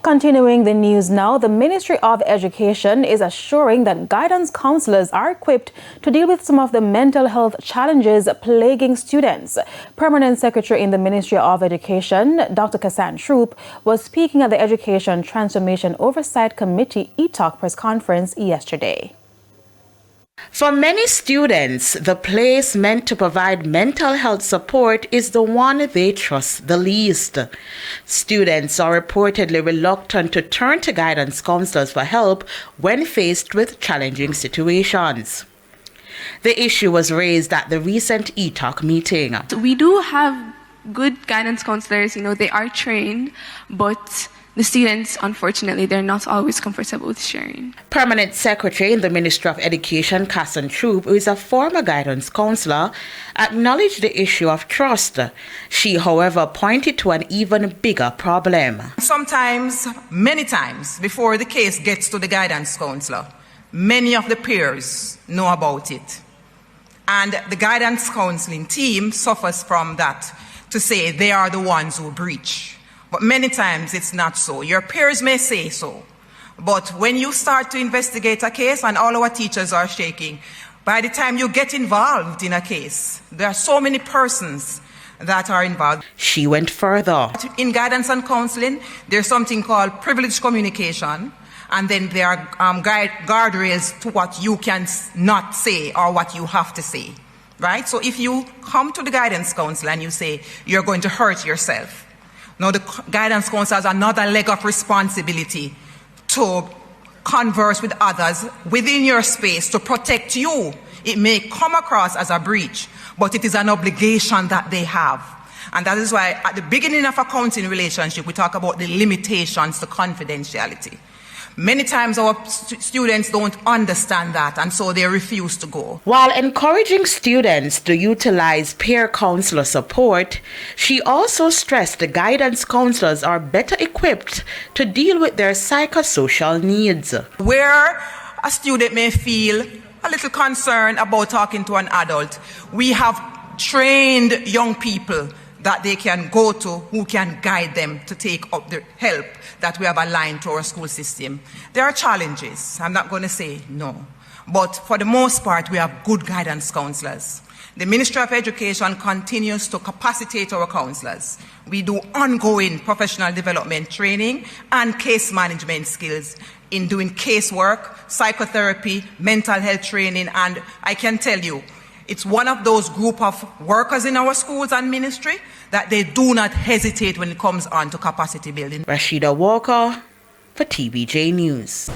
Continuing the news now, the Ministry of Education is assuring that guidance counselors are equipped to deal with some of the mental health challenges plaguing students. Permanent Secretary in the Ministry of Education, Dr. Kassan Troop, was speaking at the Education Transformation Oversight Committee ETOC press conference yesterday. For many students, the place meant to provide mental health support is the one they trust the least. Students are reportedly reluctant to turn to guidance counselors for help when faced with challenging situations. The issue was raised at the recent ETOC meeting. We do have good guidance counselors, they are trained, but the students, unfortunately, they're not always comfortable with sharing. Permanent Secretary in the Ministry of Education, Kassan Troop, who is a former guidance counselor, acknowledged the issue of trust. She, however, pointed to an even bigger problem. Sometimes, many times, before the case gets to the guidance counselor, many of the peers know about it. And the guidance counseling team suffers from that, to say they are the ones who breach. But many times it's not so. Your peers may say so. But when you start to investigate a case, and all our teachers are shaking, by the time you get involved in a case, there are so many persons that are involved. She went further. In guidance and counseling, there's something called privileged communication, and then there are guardrails to what you can not say or what you have to say, right? So if you come to the guidance counselor and you say you're going to hurt yourself, now, the guidance counselor has another leg of responsibility to converse with others within your space to protect you. It may come across as a breach, but it is an obligation that they have. And that is why at the beginning of a counseling relationship, we talk about the limitations to confidentiality. Many times our students don't understand that, and so they refuse to go. While encouraging students to utilize peer counselor support, she also stressed the guidance counselors are better equipped to deal with their psychosocial needs. Where a student may feel a little concerned about talking to an adult, we have trained young people that they can go to who can guide them to take up the help that we have aligned to our school system. There are challenges, I'm not going to say no, but for the most part we have good guidance counselors. The Ministry of Education continues to capacitate our counselors. We do ongoing professional development training and case management skills in doing casework, psychotherapy, mental health training, and I can tell you, it's one of those group of workers in our schools and ministry that they do not hesitate when it comes on to capacity building. Rashida Walker for TVJ News.